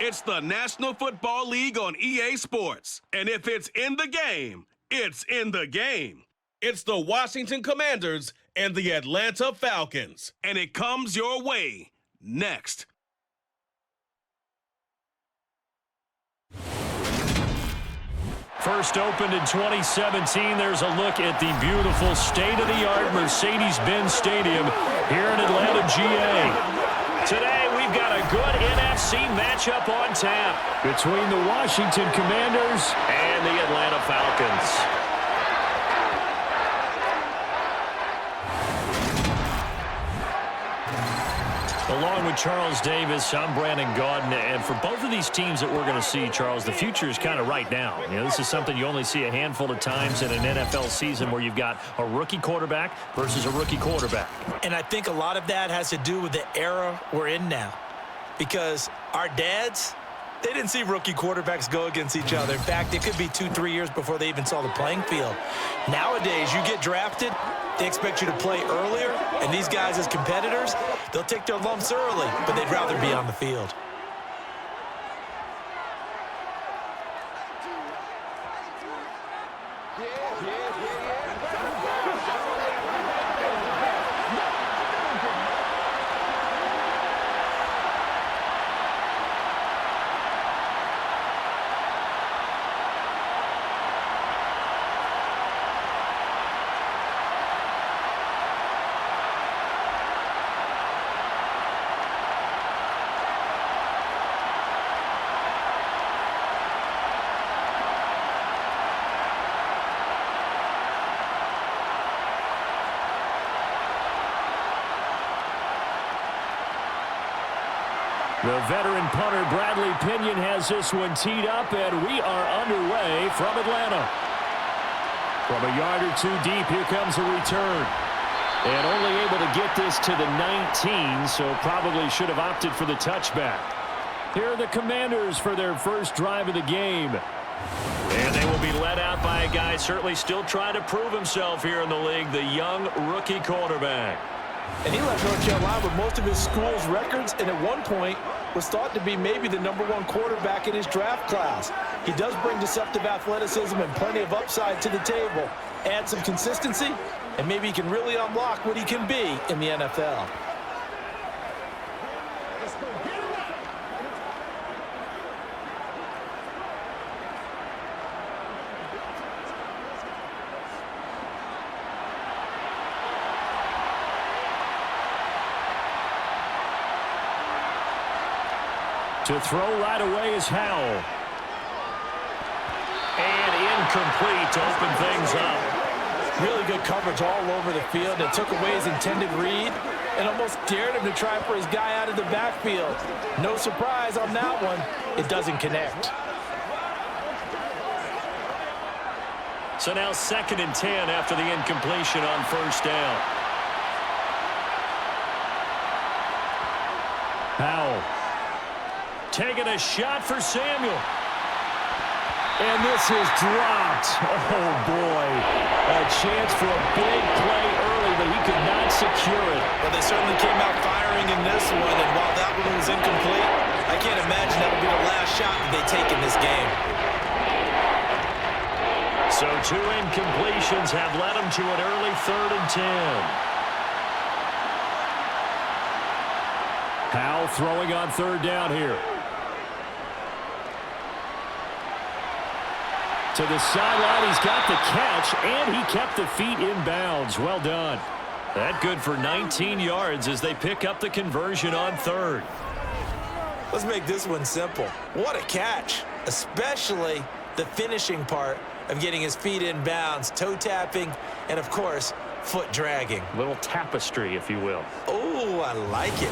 It's the National Football League on EA Sports. And if it's in the game, it's in the game. It's the Washington Commanders and the Atlanta Falcons. And it comes your way next. First opened in 2017, there's a look at the beautiful state-of-the-art Mercedes-Benz Stadium here in Atlanta, GA. Today, we've got a good NFC matchup on tap between the Washington Commanders and the Atlanta Falcons. Along with Charles Davis, I'm Brandon Gaudin, and for both of these teams that we're going to see, Charles, the future is kind of right now. You know, this is something you only see a handful of times in an NFL season where you've got a rookie quarterback versus a rookie quarterback. And I think a lot of that has to do with the era we're in now, because our dads, they didn't see rookie quarterbacks go against each other. In fact, it could be 2-3 years before they even saw the playing field. Nowadays, you get drafted, they expect you to play earlier, and these guys as competitors, they'll take their lumps early, but they'd rather be on the field. The veteran punter Bradley Pinion has this one teed up, and we are underway from Atlanta. From a yard or two deep, here comes a return. And only able to get this to the 19, so probably should have opted for the touchback. Here are the Commanders for their first drive of the game. And they will be led out by a guy certainly still trying to prove himself here in the league, the young rookie quarterback. And he left North Carolina with most of his school's records, and at one point was thought to be maybe the #1 quarterback in his draft class. He does bring deceptive athleticism and plenty of upside to the table. Add some consistency, and maybe he can really unlock what he can be in the NFL. To throw right away is Howell. And incomplete to open things up. Really good coverage all over the field. It took away his intended read and almost dared him to try for his guy out of the backfield. No surprise on that one. It doesn't connect. So now 2nd and 10 after the incompletion on first down. Howell. Taking a shot for Samuel. And this is dropped. Oh, boy. A chance for a big play early, but he could not secure it. Well, they certainly came out firing in this one, and while that one was incomplete, I can't imagine that will be the last shot that they take in this game. So 2 incompletions have led them to an early 3rd and 10. Howell throwing on 3rd down here. To the sideline, he's got the catch, and he kept the feet in bounds. Well done. That good for 19 yards as they pick up the conversion on 3rd. Let's make this one simple. What a catch, especially the finishing part of getting his feet in bounds, toe tapping, and, of course, foot dragging. A little tapestry, if you will. Oh, I like it.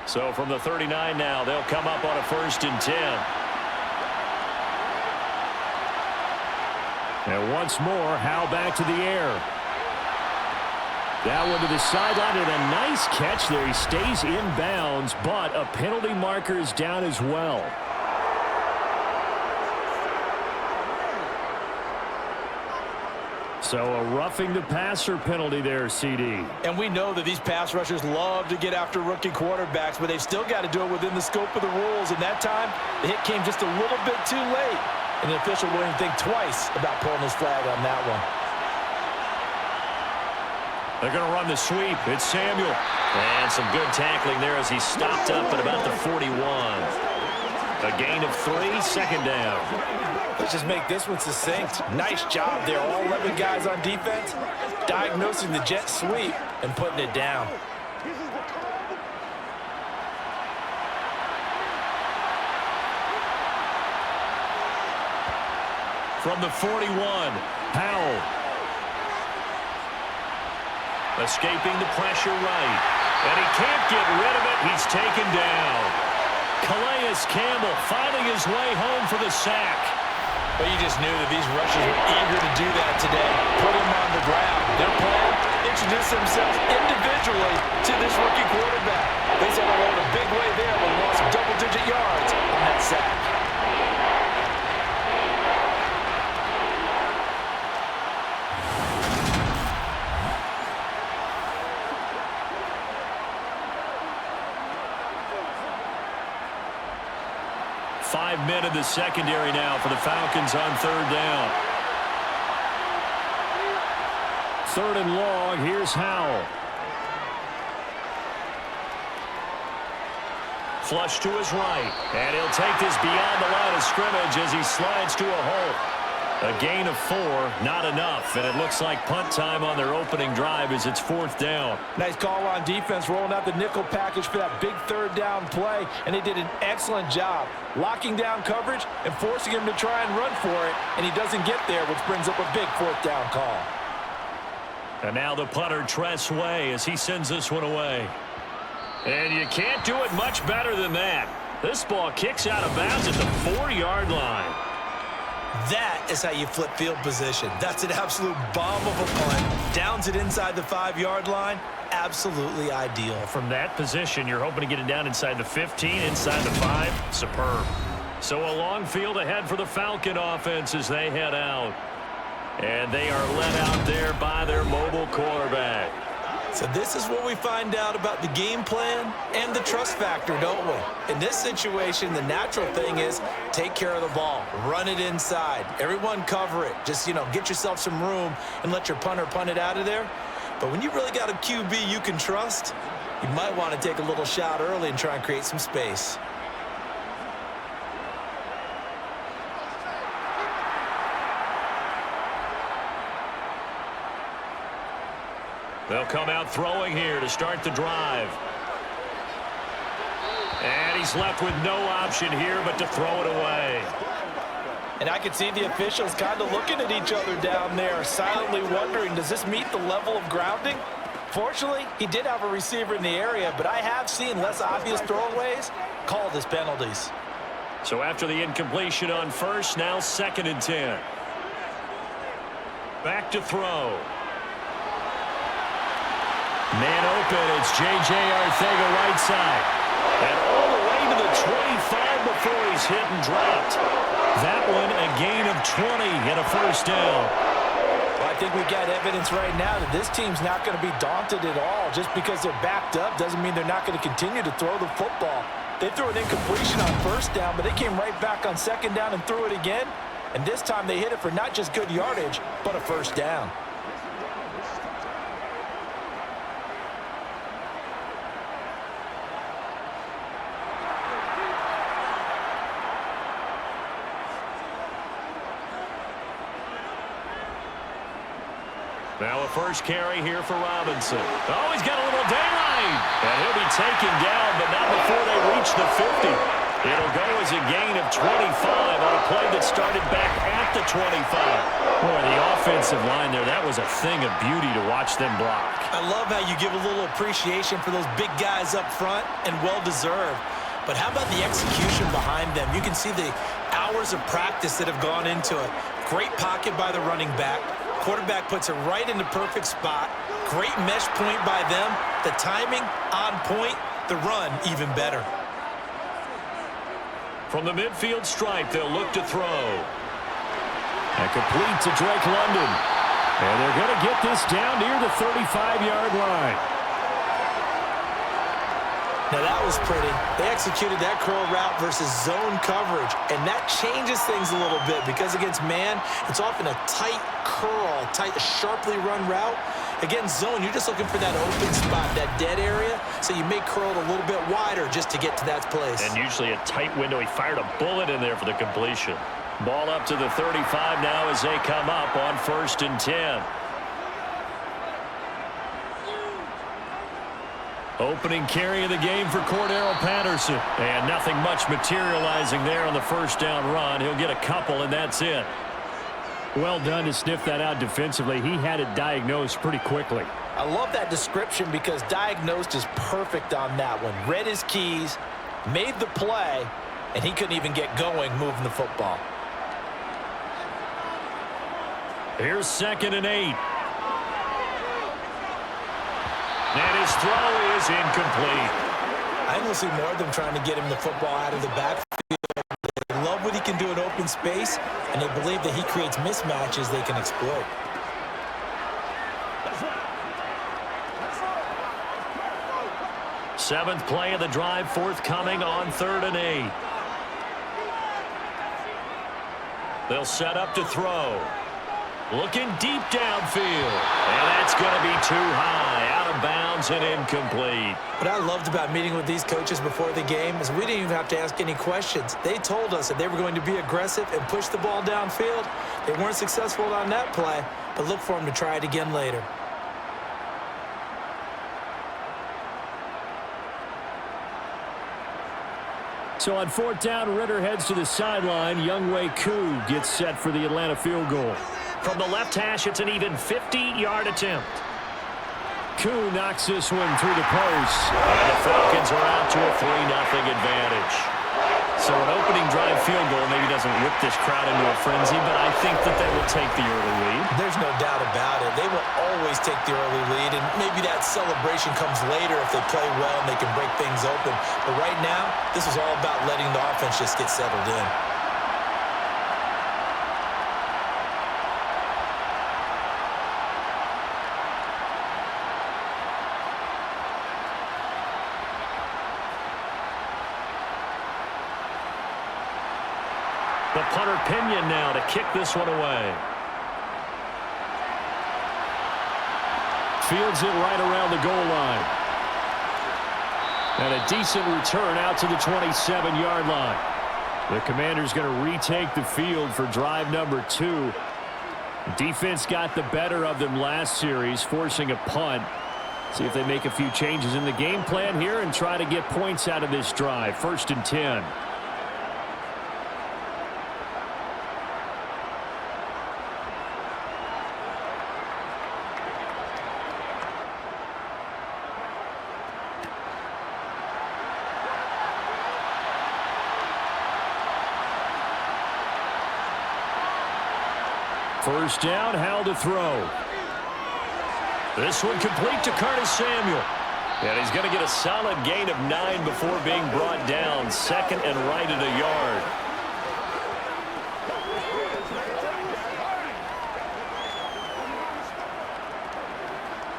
So from the 39 now, they'll come up on a 1st and 10. And once more, Howell back to the air. That one to the sideline, and a nice catch there. He stays in bounds, but a penalty marker is down as well. So a roughing the passer penalty there, CD. And we know that these pass rushers love to get after rookie quarterbacks, but they've still got to do it within the scope of the rules. And that time, the hit came just a little bit too late. And the official wouldn't think twice about pulling his flag on that one. They're going to run the sweep. It's Samuel. And some good tackling there as he stopped up at about the 41. A gain of 3, second down. Let's just make this one succinct. Nice job there. All 11 guys on defense diagnosing the jet sweep and putting it down. From the 41, Powell. Escaping the pressure right. And he can't get rid of it. He's taken down. Calais Campbell finding his way home for the sack. But you just knew that these rushers were eager to do that today. Put him on the ground. Their plan, introduce themselves individually to this rookie quarterback. They set along a big way there when he lost double-digit yards on that sack. Five men in the secondary now for the Falcons on third down. Third and long. Here's Howell. Flush to his right. And he'll take this beyond the line of scrimmage as he slides to a hole. A gain of 4, not enough. And it looks like punt time on their opening drive as it's fourth down. Nice call on defense, rolling out the nickel package for that big third down play. And they did an excellent job locking down coverage and forcing him to try and run for it. And he doesn't get there, which brings up a big fourth down call. And now the punter, Tress Way, as he sends this one away. And you can't do it much better than that. This ball kicks out of bounds at the 4-yard line. That is how you flip field position. That's an absolute bomb of a punt. Downs it inside the 5-yard line. Absolutely ideal. From that position, you're hoping to get it down inside the 15, inside the 5. Superb. So a long field ahead for the Falcon offense as they head out. And they are led out there by their mobile quarterback. So this is what we find out about the game plan and the trust factor, don't we? In this situation, the natural thing is take care of the ball. Run it inside. Everyone cover it. Just, get yourself some room and let your punter punt it out of there. But when you really got a QB you can trust, you might want to take a little shot early and try and create some space. They'll come out throwing here to start the drive. And he's left with no option here but to throw it away. And I could see the officials kind of looking at each other down there, silently wondering, does this meet the level of grounding? Fortunately, he did have a receiver in the area, but I have seen less obvious throwaways called as penalties. So after the incompletion on first, now 2nd and 10. Back to throw. Man open, it's J.J. Arcega right side. And all the way to the 25 before he's hit and dropped. That one a gain of 20 and a first down. Well, I think we got evidence right now that this team's not going to be daunted at all. Just because they're backed up doesn't mean they're not going to continue to throw the football. They threw an incompletion on first down, but they came right back on second down and threw it again. And this time they hit it for not just good yardage, but a first down. Now a first carry here for Robinson. Oh, he's got a little daylight. And he'll be taken down, but not before they reach the 50. It'll go as a gain of 25 on a play that started back at the 25. Boy, the offensive line there, that was a thing of beauty to watch them block. I love how you give a little appreciation for those big guys up front, and well-deserved. But how about the execution behind them? You can see the hours of practice that have gone into it. Great pocket by the running back. Quarterback puts it right in the perfect spot. Great mesh point by them. The timing on point. The run even better. From the midfield stripe, they'll look to throw. And complete to Drake London. And they're going to get this down near the 35-yard line. Now that was pretty. They executed that curl route versus zone coverage, and that changes things a little bit because against man, it's often a tight curl, sharply run route. Against zone, you're just looking for that open spot, that dead area, so you may curl it a little bit wider just to get to that place. And usually a tight window. He fired a bullet in there for the completion. Ball up to the 35 now as they come up on 1st and 10. Opening carry of the game for Cordero Patterson. And nothing much materializing there on the first down run. He'll get a couple, and that's it. Well done to sniff that out defensively. He had it diagnosed pretty quickly. I love that description because diagnosed is perfect on that one. Read his keys, made the play, and he couldn't even get going moving the football. Here's 2nd and 8. And his throw is incomplete. I think we'll see more of them trying to get him the football out of the backfield. They love what he can do in open space, and they believe that he creates mismatches they can exploit. Seventh play of the drive forthcoming on 3rd and 8. They'll set up to throw. Looking deep downfield. And that's going to be too high. Out of bounds and incomplete. What I loved about meeting with these coaches before the game is we didn't even have to ask any questions. They told us that they were going to be aggressive and push the ball downfield. They weren't successful on that play, but look for them to try it again later. So on 4th down, Ritter heads to the sideline. Younghoe Koo gets set for the Atlanta field goal. From the left hash, it's an even 50-yard attempt. Koo knocks this one through the post. And the Falcons are out to a 3-0 advantage. So an opening drive field goal maybe doesn't whip this crowd into a frenzy, but I think that they will take the early lead. There's no doubt about it. They will always take the early lead, and maybe that celebration comes later if they play well and they can break things open. But right now, this is all about letting the offense just get settled in. The punter Pinion now to kick this one away. Fields it right around the goal line. And a decent return out to the 27-yard line. The Commanders going to retake the field for drive number 2. Defense got the better of them last series, forcing a punt. See if they make a few changes in the game plan here and try to get points out of this drive. 1st and 10. First down, Howell to throw. This one complete to Curtis Samuel. And he's going to get a solid gain of 9 before being brought down. 2nd and right at a yard.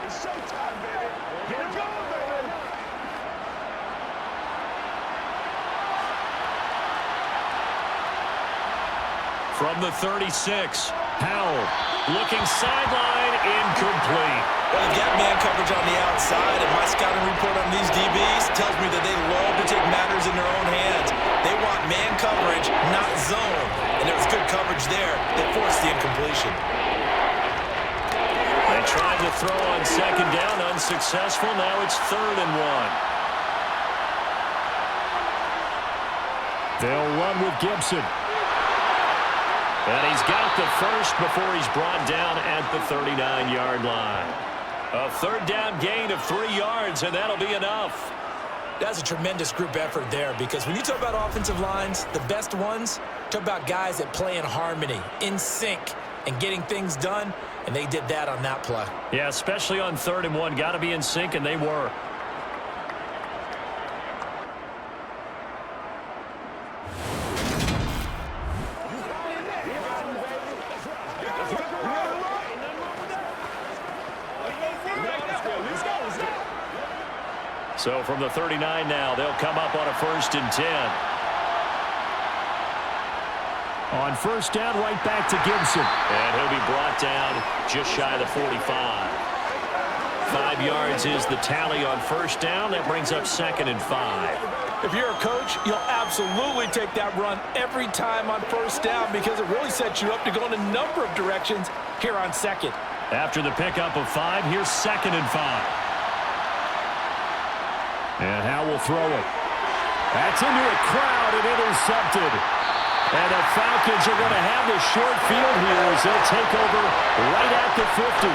It's showtime, baby. Get it going, baby. From the 36, Howell looking sideline, incomplete. Well, you've got man coverage on the outside, and my scouting report on these DBs tells me that they love to take matters in their own hands. They want man coverage, not zone. And there was good coverage there that forced the incompletion. They tried to throw on 2nd down, unsuccessful. Now it's 3rd and 1. They'll run with Gibson. And he's got the first before he's brought down at the 39-yard line. A 3rd down gain of 3 yards, and that'll be enough. That's a tremendous group effort there because when you talk about offensive lines, the best ones, talk about guys that play in harmony, in sync, and getting things done, and they did that on that play. Yeah, especially on 3rd and 1. Got to be in sync, and they were. So from the 39 now, they'll come up on a 1st and 10. On 1st down, right back to Gibson. And he'll be brought down just shy of the 45. 5 yards is the tally on 1st down. That brings up 2nd and 5. If you're a coach, you'll absolutely take that run every time on 1st down because it really sets you up to go in a number of directions here on 2nd. After the pickup of 5, here's 2nd and 5. And Howe will throw it. That's into a crowd and intercepted. And the Falcons are going to have the short field here as they'll take over right at the 50.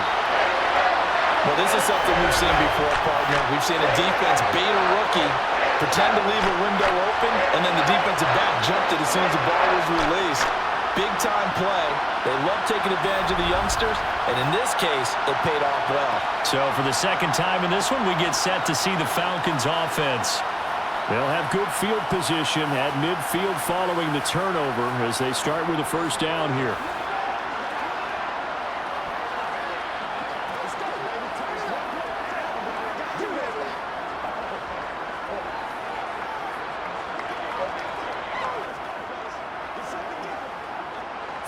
Well, this is something we've seen before, partner. We've seen a defense bait a rookie, pretend to leave a window open, and then the defensive back jumped it as soon as the ball was released. Big-time play. They love taking advantage of the youngsters, and in this case, it paid off well. So for the 2nd time in this one, we get set to see the Falcons offense. They'll have good field position at midfield following the turnover as they start with a 1st down here.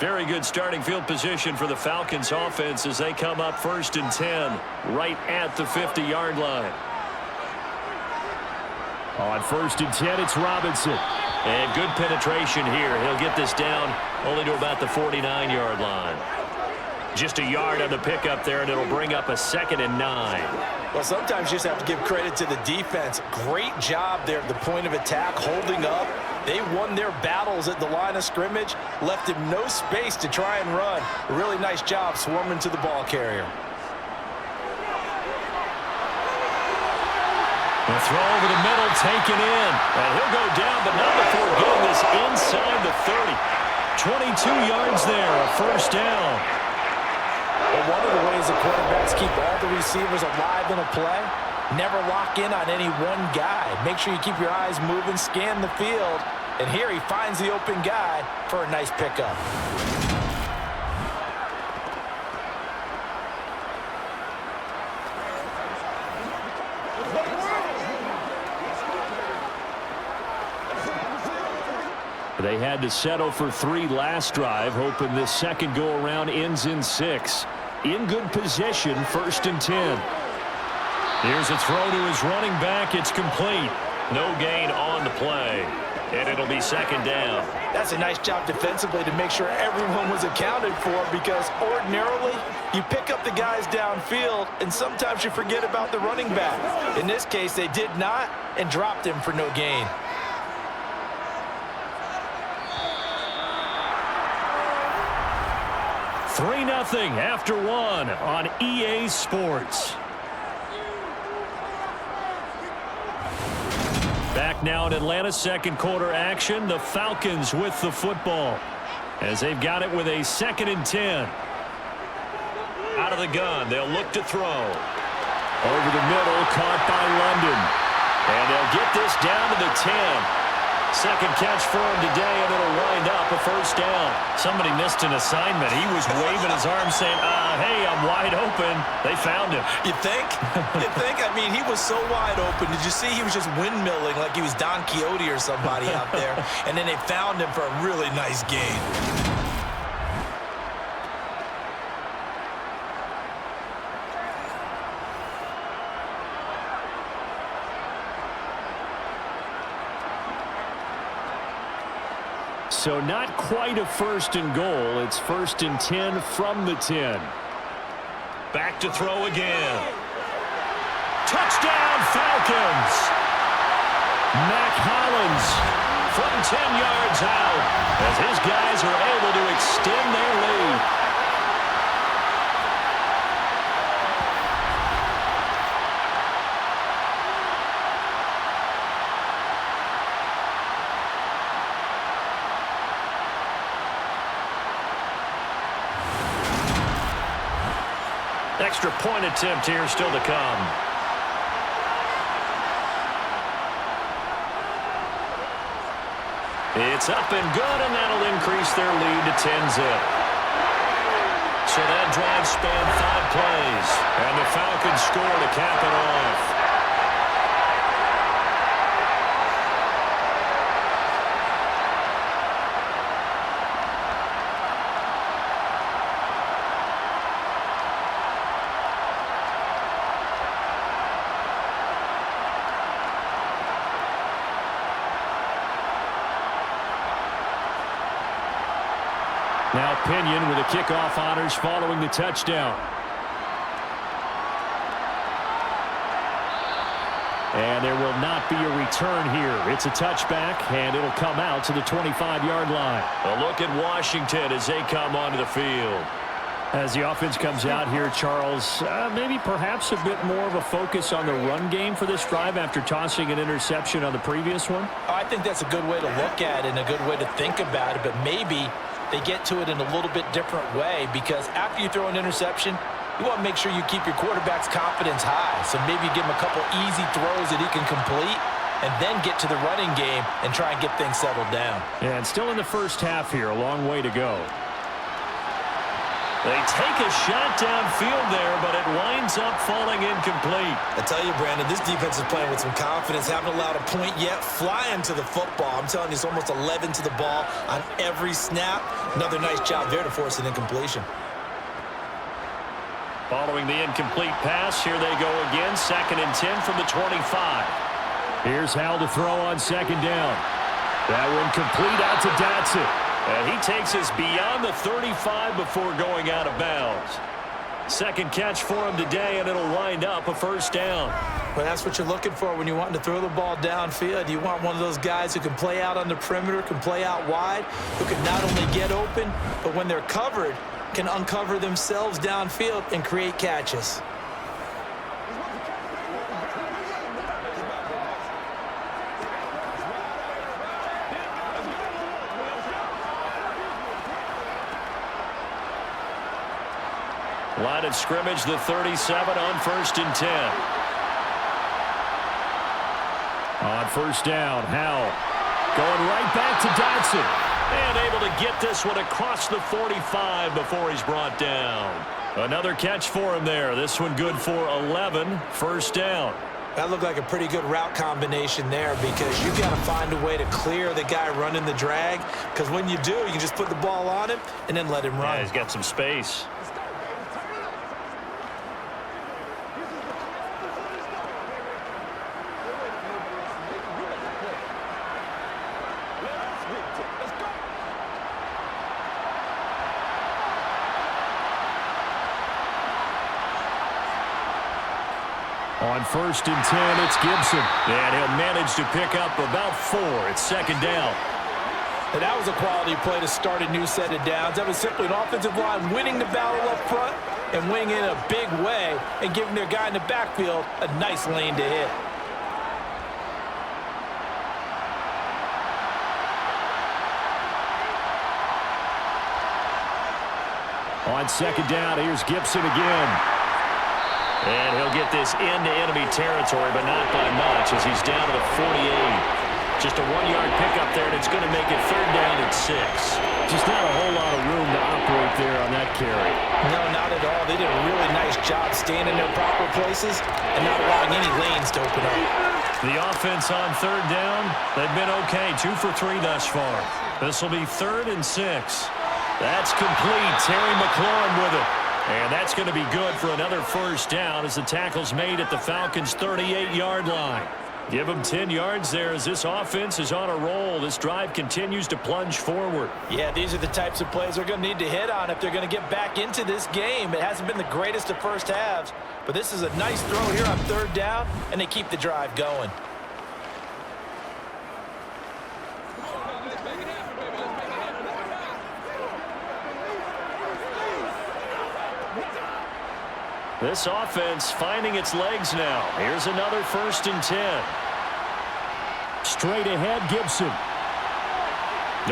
Very good starting field position for the Falcons offense as they come up 1st and 10 right at the 50-yard line. On 1st and 10, it's Robinson. And good penetration here. He'll get this down only to about the 49-yard line. Just a yard on the pickup there, and it'll bring up a 2nd and 9. Well, sometimes you just have to give credit to the defense. Great job there at the point of attack, holding up. They won their battles at the line of scrimmage, left him no space to try and run. A really nice job swarming to the ball carrier. The throw over the middle, taken in. And he'll go down, but not before getting this inside the 30. 22 yards there, a 1st down. Well, one of the ways the quarterbacks keep all the receivers alive in a play, never lock in on any one guy. Make sure you keep your eyes moving, scan the field. And here he finds the open guy for a nice pickup. They had to settle for 3 last drive, hoping this second go-around ends in 6. In good position, 1st and 10. Here's a throw to his running back. It's complete. No gain on the play. And it'll be 2nd down. That's a nice job defensively to make sure everyone was accounted for because ordinarily you pick up the guys downfield and sometimes you forget about the running back. In this case, they did not and dropped him for no gain. Three 3-0 after 1 on EA Sports. Back now in Atlanta, second quarter action. The Falcons with the football as they've got it with a 2nd and 10. Out of the gun, they'll look to throw. Over the middle, caught by London. And they'll get this down to the 10. Second catch for him today, and it'll wind up a 1st down. Somebody missed an assignment. He was waving his arm saying, hey, I'm wide open. They found him. You think? You think? I mean, he was so wide open. Did you see he was just windmilling like he was Don Quixote or somebody out there? And then they found him for a really nice gain. So not quite a 1st and goal. It's 1st and 10 from the 10. Back to throw again. Touchdown, Falcons! Mac Hollins from 10 yards out as his guys are able to extend their lead. Extra point attempt here still to come. It's up and good, and that'll increase their lead to 10-zip. So that drive spanned 5 plays, and the Falcons score to cap it off. Now Pinion with the kickoff honors following the touchdown. And there will not be a return here. It's a touchback, and it'll come out to the 25-yard line. A look at Washington as they come onto the field. As the offense comes out here, Charles, maybe perhaps a bit more of a focus on the run game for this drive after tossing an interception on the previous one? I think that's a good way to look at it and a good way to think about it, but maybe they get to it in a little bit different way, because after you throw an interception, you want to make sure you keep your quarterback's confidence high. So maybe give him a couple easy throws that he can complete and then get to the running game and try and get things settled down. And still in the first half here, a long way to go. They take a shot downfield there, but it winds up falling incomplete. I tell you, Brandon, this defense is playing with some confidence. Haven't allowed a point yet. Flying to the football. I'm telling you, it's almost 11 to the ball on every snap. Another nice job there to force an incompletion. Following the incomplete pass, here they go again. 2nd and 10 from the 25. Here's Howell to throw on 2nd down. That one complete out to Dotson. And he takes us beyond the 35 before going out of bounds. 2nd catch for him today, and it'll wind up a 1st down. Well, that's what you're looking for when you want to throw the ball downfield. You want one of those guys who can play out on the perimeter, can play out wide, who can not only get open, but when they're covered, can uncover themselves downfield and create catches. Line of scrimmage, the 37 on 1st and 10. On 1st down, Howell going right back to Dotson. And able to get this one across the 45 before he's brought down. Another catch for him there. This one good for 11. 1st down. That looked like a pretty good route combination there, because you've got to find a way to clear the guy running the drag. Because when you do, you can just put the ball on him and then let him run. Yeah, he's got some space. On 1st and 10, it's Gibson. And he'll manage to pick up about 4. It's 2nd down. And that was a quality play to start a new set of downs. That was simply an offensive line winning the battle up front and winning in a big way and giving their guy in the backfield a nice lane to hit. On 2nd down, here's Gibson again. And he'll get this into enemy territory, but not by much, as he's down to the 48. Just a 1-yard pickup there, and it's going to make it 3rd down at 6. Just not a whole lot of room to operate there on that carry. No, not at all. They did a really nice job staying in their proper places and not allowing any lanes to open up. The offense on 3rd down, they've been okay. 2 for 3 thus far. This will be 3rd and 6. That's complete. Terry McLaurin with it. And that's going to be good for another 1st down as the tackle's made at the Falcons' 38-yard line. Give them 10 yards there as this offense is on a roll. This drive continues to plunge forward. Yeah, these are the types of plays they're going to need to hit on if they're going to get back into this game. It hasn't been the greatest of first halves, but this is a nice throw here on 3rd down, and they keep the drive going. This offense finding its legs now. Here's another 1st and 10. Straight ahead, Gibson.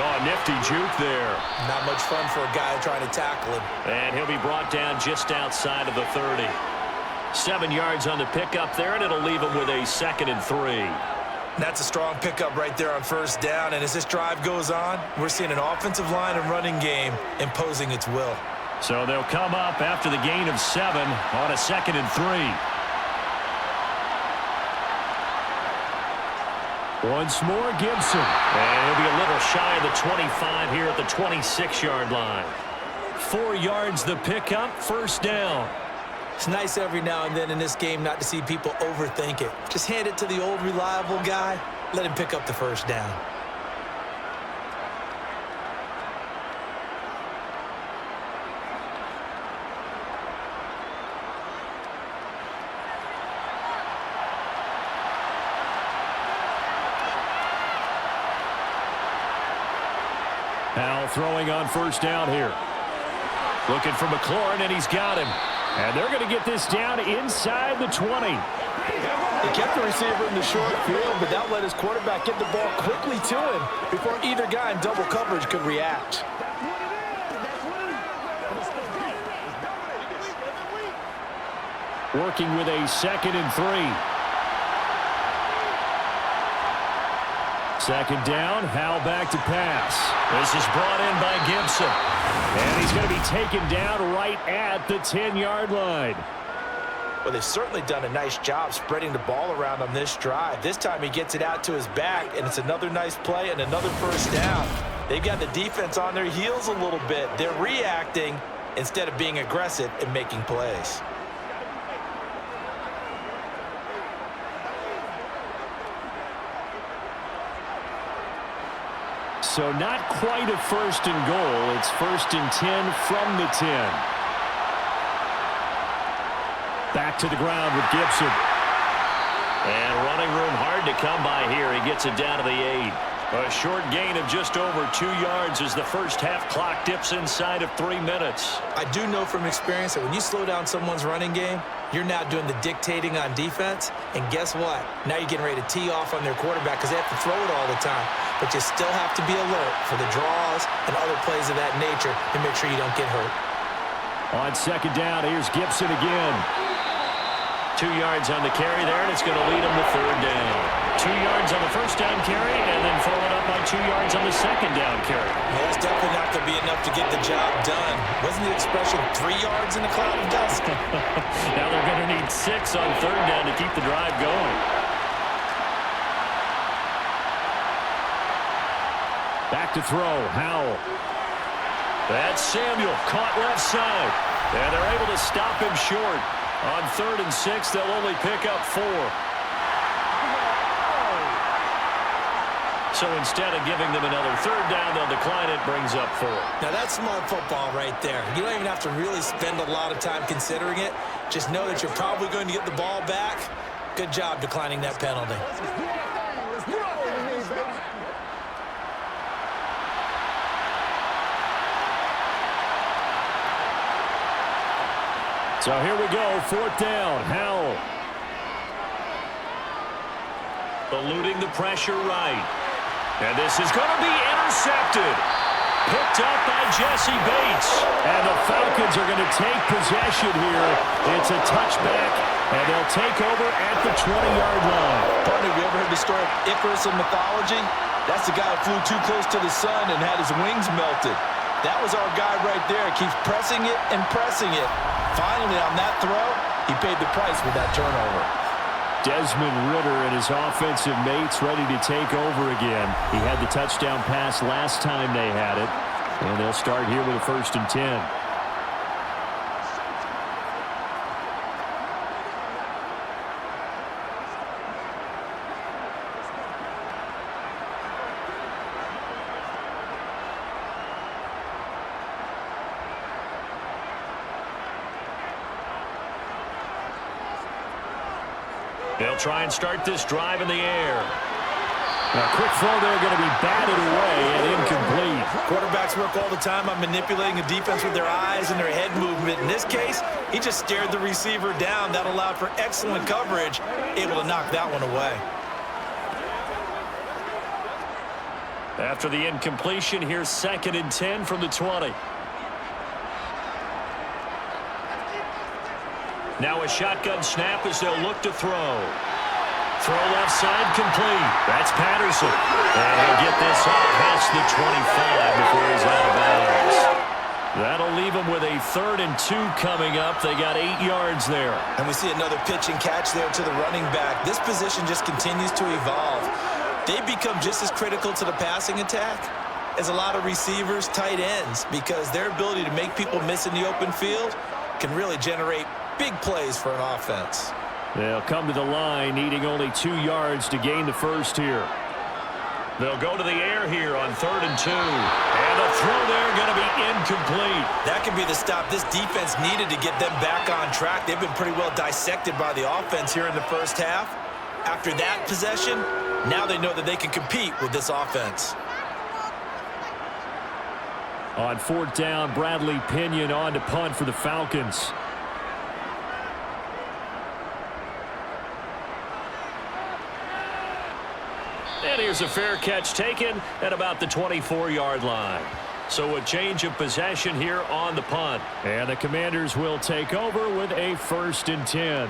Oh, nifty juke there. Not much fun for a guy trying to tackle him. And he'll be brought down just outside of the 30. 7 yards on the pickup there, and it'll leave him with a 2nd and 3. That's a strong pickup right there on 1st down, and as this drive goes on, we're seeing an offensive line and running game imposing its will. So they'll come up after the gain of 7 on a 2nd and 3. Once more, Gibson. And he'll be a little shy of the 25 here at the 26-yard line. 4 yards the pickup, 1st down. It's nice every now and then in this game not to see people overthink it. Just hand it to the old reliable guy, let him pick up the 1st down. Howell throwing on first down here. Looking for McLaurin, and he's got him. And they're going to get this down inside the 20. He kept the receiver in the short field, but that let his quarterback get the ball quickly to him before either guy in double coverage could react. Working with a 2nd and 3. Second down, Howell back to pass. This is brought in by Gibson. And he's going to be taken down right at the 10-yard line. Well, they've certainly done a nice job spreading the ball around on this drive. This time he gets it out to his back, and it's another nice play and another first down. They've got the defense on their heels a little bit. They're reacting instead of being aggressive and making plays. So not quite a 1st and goal. It's 1st and 10 from the 10. Back to the ground with Gibson. And running room hard to come by here. He gets it down to the 8. A short gain of just over 2 yards as the first half clock dips inside of 3 minutes. I do know from experience that when you slow down someone's running game, you're now doing the dictating on defense. And guess what? Now you're getting ready to tee off on their quarterback because they have to throw it all the time. But you still have to be alert for the draws and other plays of that nature to make sure you don't get hurt. On second down, here's Gibson again. 2 yards on the carry there, and it's going to lead him to 3rd down. 2 yards on the first down carry, and then followed up on 2 yards on the second down carry. Well, that's definitely not going to be enough to get the job done. Wasn't the expression 3 yards in a cloud of dust? Now they're going to need 6 on 3rd down to keep the drive going. Back to throw, Howell. That's Samuel, caught left side. And they're able to stop him short. On 3rd and 6, they'll only pick up 4. So instead of giving them another 3rd down, they'll decline it, brings up 4. Now that's smart football right there. You don't even have to really spend a lot of time considering it. Just know that you're probably going to get the ball back. Good job declining that penalty. So here we go, 4th down, Howell. Eluding the pressure right. And this is going to be intercepted. Picked up by Jesse Bates. And the Falcons are going to take possession here. It's a touchback, and they'll take over at the 20-yard line. Partner, have you ever heard the story of Icarus in mythology? That's the guy who flew too close to the sun and had his wings melted. That was our guy right there. Keeps pressing it and pressing it. Finally, on that throw, he paid the price with that turnover. Desmond Ridder and his offensive mates ready to take over again. He had the touchdown pass last time they had it. And they'll start here with a 1st and 10. They'll try and start this drive in the air. A quick throw there, going to be batted away and incomplete. Quarterbacks work all the time on manipulating the defense with their eyes and their head movement. In this case, he just stared the receiver down. That allowed for excellent coverage, able to knock that one away. After the incompletion, here's 2nd and 10 from the 20. Now a shotgun snap as they'll look to throw. Throw left side complete. That's Patterson. And he'll get this off past the 25 before he's out of bounds. That'll leave him with a 3rd and 2 coming up. They got 8 yards there. And we see another pitch and catch there to the running back. This position just continues to evolve. They become just as critical to the passing attack as a lot of receivers, tight ends, because their ability to make people miss in the open field can really generate big plays for an offense. They'll come to the line, needing only 2 yards to gain the first here. They'll go to the air here on 3rd and 2. And the throw there going to be incomplete. That could be the stop this defense needed to get them back on track. They've been pretty well dissected by the offense here in the first half. After that possession, now they know that they can compete with this offense. On 4th down, Bradley Pinion on to punt for the Falcons. And here's a fair catch taken at about the 24-yard line. So a change of possession here on the punt. And the Commanders will take over with a 1st and 10.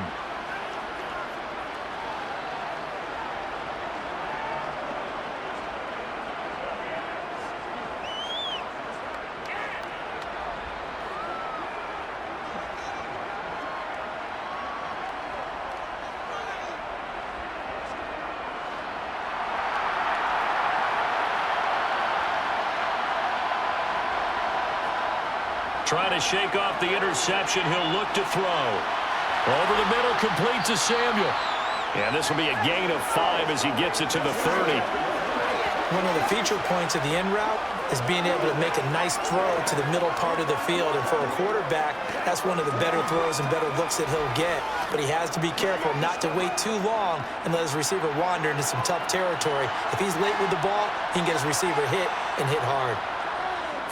Trying to shake off the interception. He'll look to throw. Over the middle, complete to Samuel. And this will be a gain of 5 as he gets it to the 30. One of the feature points of the end route is being able to make a nice throw to the middle part of the field. And for a quarterback, that's one of the better throws and better looks that he'll get. But he has to be careful not to wait too long and let his receiver wander into some tough territory. If he's late with the ball, he can get his receiver hit and hit hard.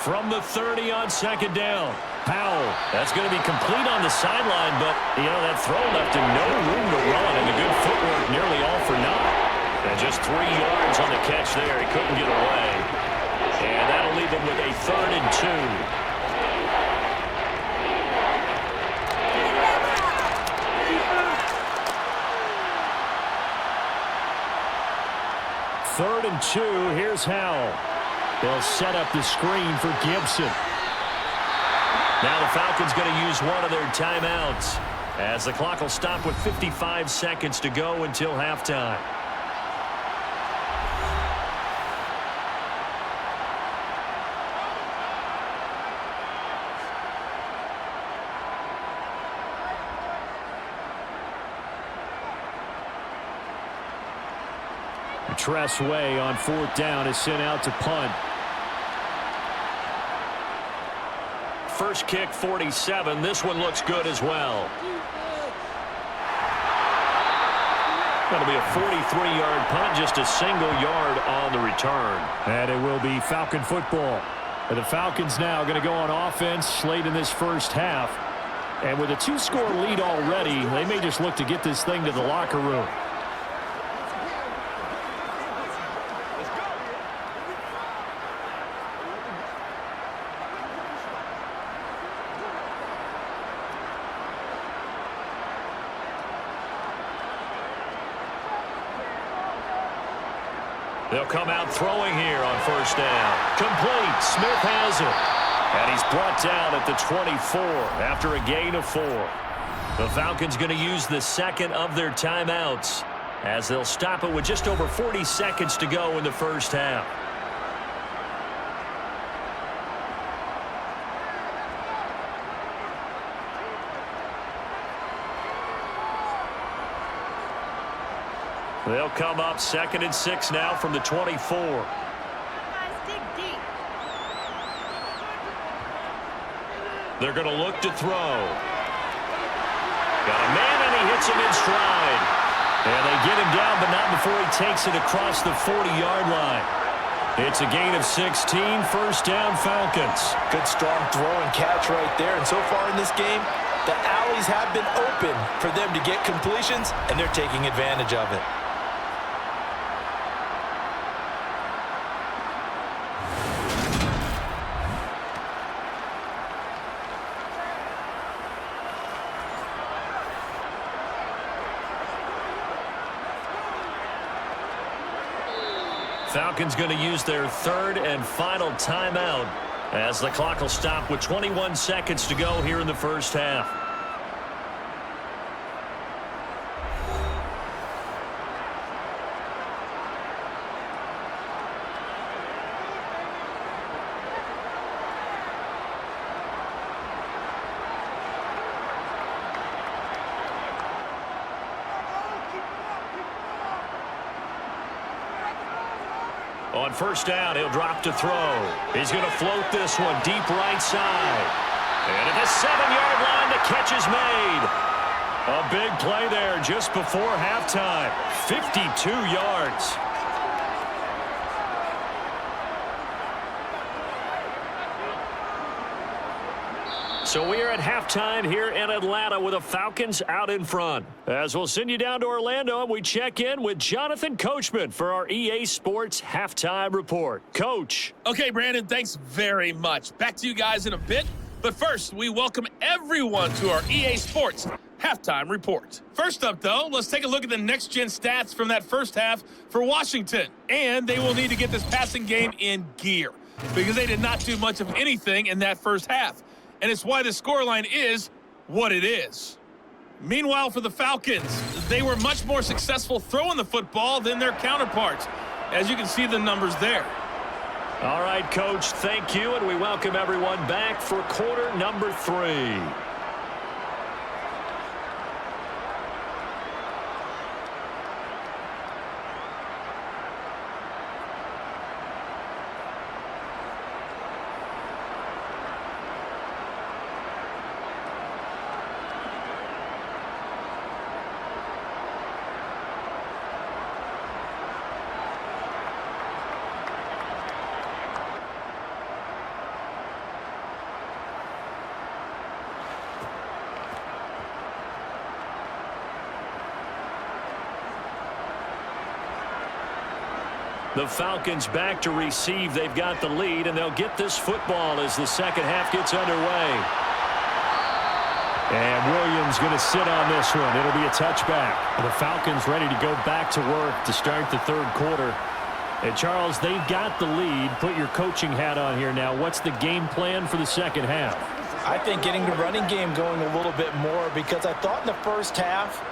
From the 30 on 2nd down. Powell. That's going to be complete on the sideline, but, that throw left him no room to run, and the good footwork nearly all for naught. And just 3 yards on the catch there. He couldn't get away. And that'll leave him with a 3rd and 2. 3rd and 2. Here's Howell. They'll set up the screen for Gibson. Now the Falcons going to use one of their timeouts as the clock will stop with 55 seconds to go until halftime. Tressway on 4th down is sent out to punt. First kick, 47. This one looks good as well. That'll be a 43-yard punt, just a single yard on the return. And it will be Falcon football. And the Falcons now going to go on offense late in this first half. And with a 2-score lead already, they may just look to get this thing to the locker room. They'll come out throwing here on 1st down. Complete. Smith has it. And he's brought down at the 24 after a gain of 4. The Falcons going to use the 2nd of their timeouts as they'll stop it with just over 40 seconds to go in the first half. They'll come up 2nd and 6 now from the 24. They're going to look to throw. Got a man, and he hits him in stride. And they get him down, but not before he takes it across the 40-yard line. It's a gain of 16, 1st down Falcons. Good strong throw and catch right there. And so far in this game, the alleys have been open for them to get completions, and they're taking advantage of it. Falcons going to use their 3rd and final timeout as the clock will stop with 21 seconds to go here in the first half. On 1st down, he'll drop to throw. He's going to float this one deep right side. And at the 7-yard line, the catch is made. A big play there just before halftime. 52 yards. So we are at halftime here in Atlanta with the Falcons out in front. As we'll send you down to Orlando, and we check in with Jonathan Coachman for our EA Sports Halftime Report. Coach. Okay, Brandon, thanks very much. Back to you guys in a bit. But first, we welcome everyone to our EA Sports Halftime Report. First up, though, let's take a look at the next-gen stats from that first half for Washington. And they will need to get this passing game in gear because they did not do much of anything in that first half. And it's why the scoreline is what it is. Meanwhile, for the Falcons, they were much more successful throwing the football than their counterparts, as you can see the numbers there. All right, Coach, thank you, and we welcome everyone back for quarter number 3. The Falcons back to receive. They've got the lead, and they'll get this football as the second half gets underway. And Williams going to sit on this one. It'll be a touchback. The Falcons ready to go back to work to start the third quarter. And, Charles, they've got the lead. Put your coaching hat on here now. What's the game plan for the second half? I think getting the running game going a little bit more because I thought in the first half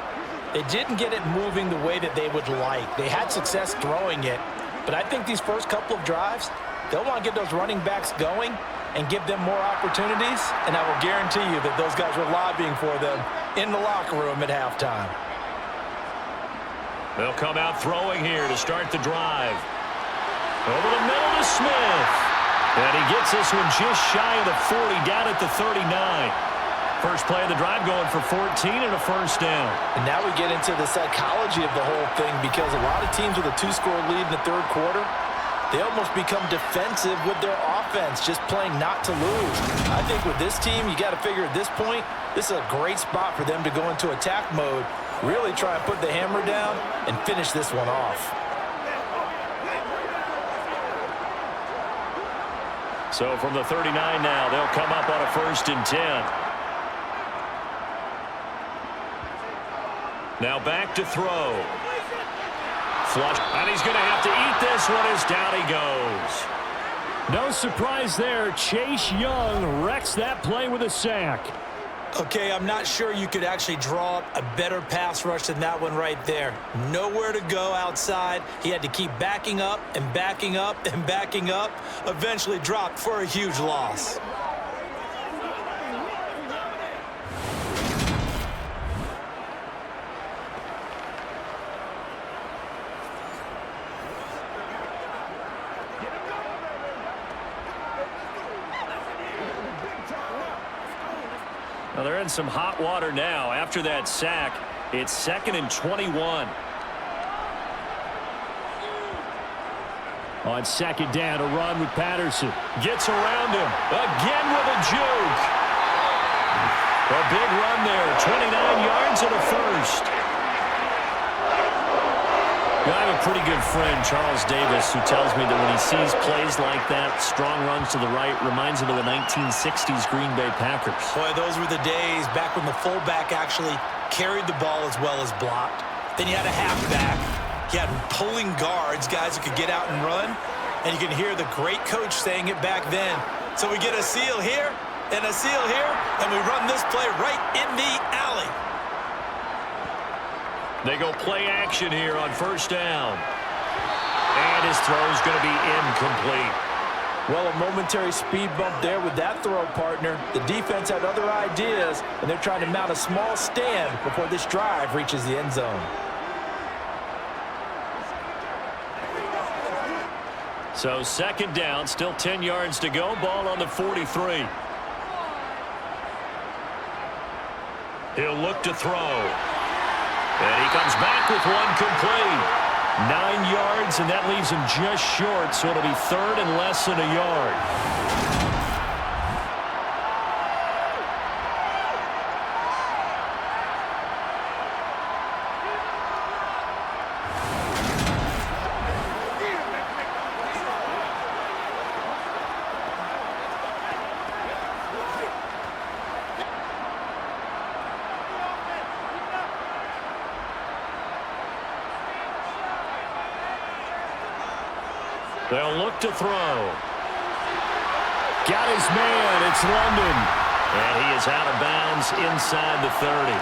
they didn't get it moving the way that they would like. They had success throwing it. But I think these first couple of drives, they'll want to get those running backs going and give them more opportunities. And I will guarantee you that those guys were lobbying for them in the locker room at halftime. They'll come out throwing here to start the drive. Over the middle to Smith. And he gets this one just shy of the 40, down at the 39. First play of the drive going for 14 and a first down. And now we get into the psychology of the whole thing because a lot of teams with a 2-score lead in the third quarter, they almost become defensive with their offense, just playing not to lose. I think with this team, you got to figure at this point, this is a great spot for them to go into attack mode, really try and put the hammer down and finish this one off. So from the 39 now, they'll come up on a 1st and 10. Now back to throw. Flush. And he's going to have to eat this one as down he goes. No surprise there. Chase Young wrecks that play with a sack. Okay, I'm not sure you could actually draw up a better pass rush than that one right there. Nowhere to go outside. He had to keep backing up and backing up and backing up. Eventually dropped for a huge loss. Well, they're in some hot water now. After that sack, it's 2nd and 21. On 2nd down, a run with Patterson. Gets around him. Again with a juke. A big run there. 29 yards and a first. I have a pretty good friend, Charles Davis, who tells me that when he sees plays like that, strong runs to the right, reminds him of the 1960s Green Bay Packers. Boy, those were the days back when the fullback actually carried the ball as well as blocked. Then you had a halfback. You had pulling guards, guys who could get out and run. And you can hear the great coach saying it back then. So we get a seal here and a seal here, and we run this play right in the alley. They go play action here on 1st down. And his throw is going to be incomplete. Well, a momentary speed bump there with that throw, partner. The defense had other ideas, and they're trying to mount a small stand before this drive reaches the end zone. So 2nd down, still 10 yards to go. Ball on the 43. He'll look to throw. And he comes back with one complete. 9 yards, and that leaves him just short, so it'll be 3rd and less than a yard. They'll look to throw. Got his man. It's London. And he is out of bounds inside the 30.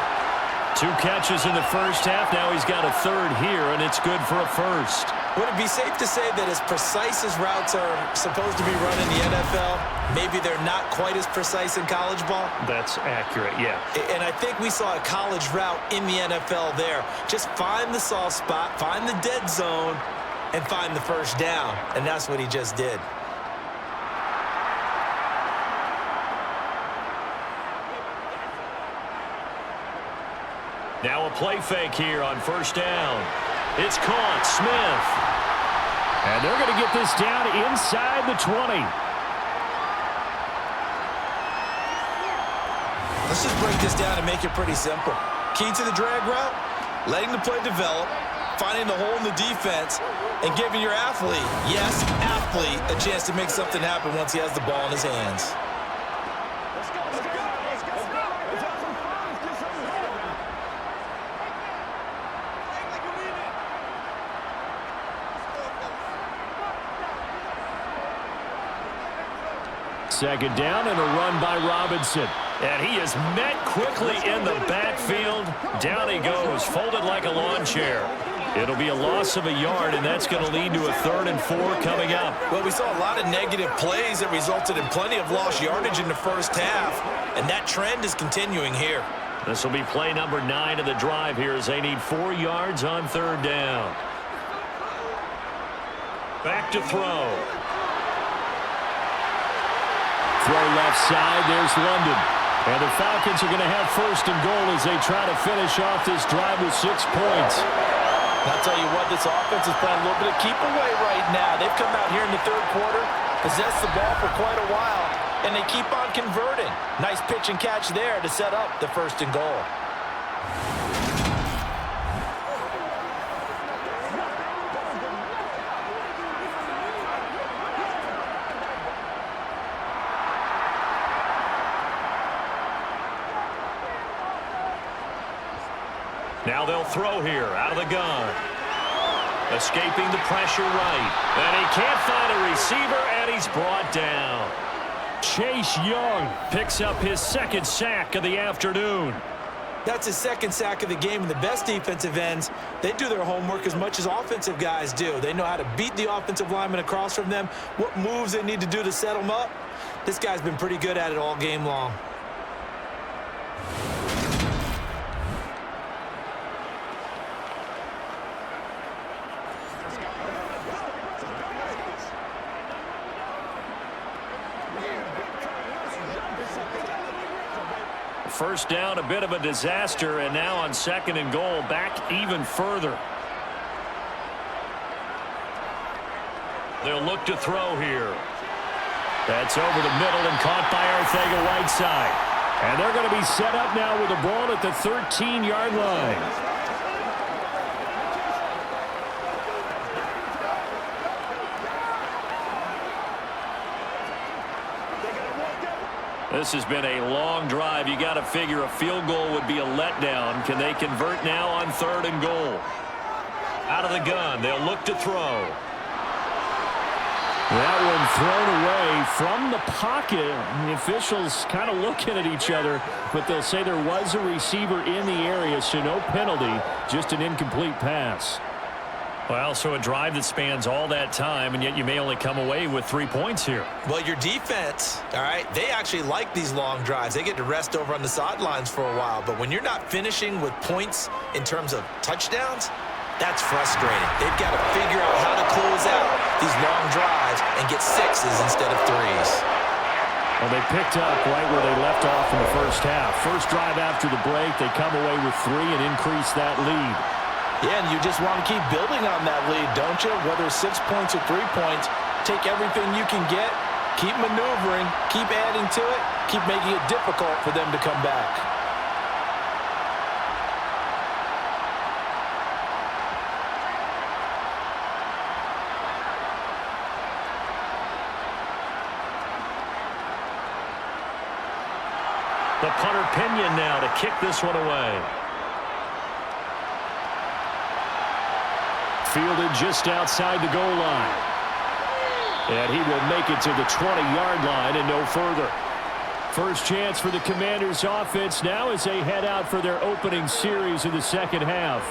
2 catches in the first half. Now he's got a third here, and it's good for a first. Would it be safe to say that as precise as routes are supposed to be run in the NFL, maybe they're not quite as precise in college ball? That's accurate, yeah. And I think we saw a college route in the NFL there. Just find the soft spot, find the dead zone, and find the first down. And that's what he just did. Now a play fake here on first down. It's caught. Smith. And they're going to get this down inside the 20. Let's just break this down and make it pretty simple. Key to the drag route, letting the play develop, finding the hole in the defense, and giving your athlete, yes, athlete, a chance to make something happen once he has the ball in his hands. Second down and a run by Robinson. And he is met quickly in the backfield. Down he goes, folded like a lawn chair. It'll be a loss of a yard, and that's going to lead to a 3rd and 4 coming up. Well, we saw a lot of negative plays that resulted in plenty of lost yardage in the first half, and that trend is continuing here. This will be play number 9 of the drive here as they need 4 yards on 3rd down. Back to throw. Throw left side. There's London. And the Falcons are going to have 1st and goal as they try to finish off this drive with 6 points. I'll tell you what, this offense is playing a little bit of keep away right now. They've come out here in the 3rd quarter, possessed the ball for quite a while, and they keep on converting. Nice pitch and catch there to set up the 1st and goal. Now they'll throw here out of the gun. Escaping the pressure right. And he can't find a receiver, and he's brought down. Chase Young picks up his 2nd sack of the afternoon. That's his 2nd sack of the game, and the best defensive ends, they do their homework as much as offensive guys do. They know how to beat the offensive lineman across from them, what moves they need to do to set them up. This guy's been pretty good at it all game long. First down, a bit of a disaster, and now on 2nd and goal, back even further. They'll look to throw here. That's over the middle and caught by Arcega-Whiteside. And they're going to be set up now with the ball at the 13-yard line. This has been a long drive. You got to figure a field goal would be a letdown. Can they convert now on 3rd and goal? Out of the gun, they'll look to throw. That one thrown away from the pocket. The officials kind of looking at each other, but they'll say there was a receiver in the area, so no penalty, just an incomplete pass. Well, so a drive that spans all that time, and yet you may only come away with 3 points here. Well, your defense, all right, they actually like these long drives. They get to rest over on the sidelines for a while. But when you're not finishing with points in terms of touchdowns, that's frustrating. They've got to figure out how to close out these long drives and get 6s instead of 3s. Well, they picked up right where they left off in the first half. First drive after the break, they come away with 3 and increase that lead. Yeah, and you just want to keep building on that lead, don't you? Whether it's 6 points or 3 points, take everything you can get, keep maneuvering, keep adding to it, keep making it difficult for them to come back. The punter Pinion now to kick this one away. Fielded just outside the goal line. And he will make it to the 20-yard line and no further. First chance for the Commanders' offense now as they head out for their opening series in the second half.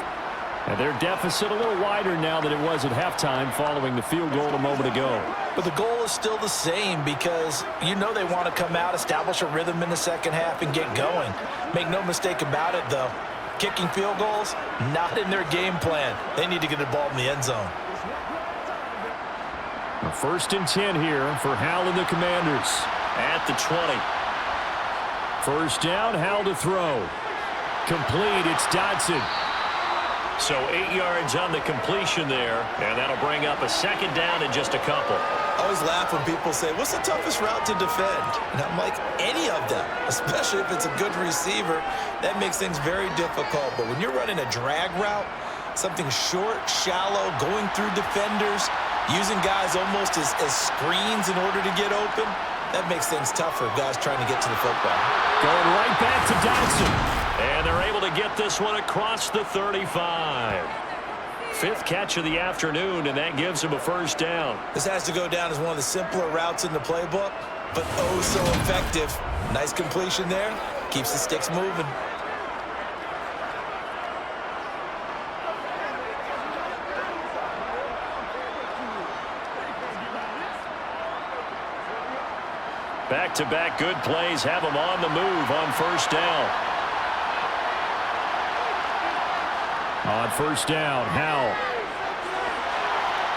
And their deficit a little wider now than it was at halftime following the field goal a moment ago. But the goal is still the same because you know they want to come out, establish a rhythm in the second half, and get going. Make no mistake about it, though. Kicking field goals, not in their game plan. They need to get the ball in the end zone. First and 10 here for Howell and the Commanders. At the 20. First down, Howell to throw. Complete, it's Dodson. So 8 yards on the completion there, and that'll bring up a second down in just a couple. I always laugh when people say, what's the toughest route to defend? And I'm like, any of them, especially if it's a good receiver. That makes things very difficult. But when you're running a drag route, something short, shallow, going through defenders, using guys almost as screens in order to get open, that makes things tough for guys trying to get to the football. Going right back to Dodson. And they're able to get this one across the 35. Fifth catch of the afternoon, and that gives him a first down. This has to go down as one of the simpler routes in the playbook, but oh so effective. Nice completion there. Keeps the sticks moving. Back-to-back good plays have them on the move on first down. On first down, Howell.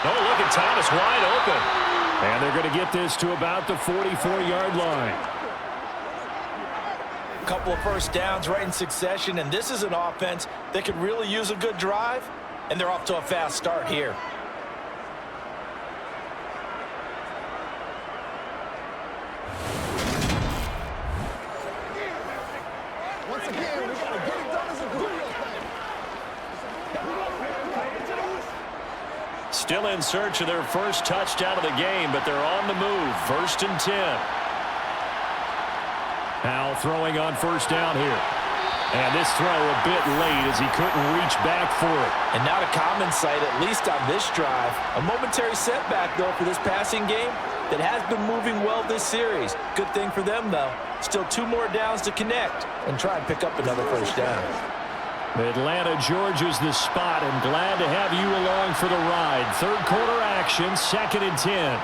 Oh, look at Thomas wide open. And they're going to get this to about the 44-yard line. A couple of first downs right in succession, and this is an offense that could really use a good drive, and they're off to a fast start here. Once again, we got to get it done as a group. Still in search of their first touchdown of the game, but they're on the move. First and 10. Howell throwing on first down here. And this throw a bit late as he couldn't reach back for it. And not a common sight, at least on this drive. A momentary setback, though, for this passing game that has been moving well this series. Good thing for them, though. Still 2 more downs to connect and try and pick up another first down. Atlanta, Georgia's the spot, and glad to have you along for the ride. Third quarter action, second and 10.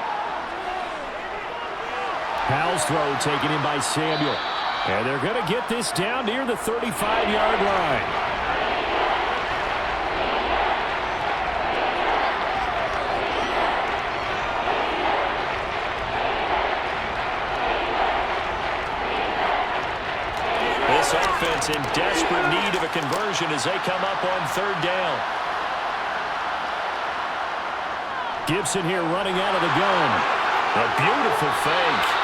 Howell's throw taken in by Samuel. And they're going to get this down near the 35-yard line. This offense in desperate need of a conversion as they come up on third down. Gibson here running out of the gun. A beautiful fake.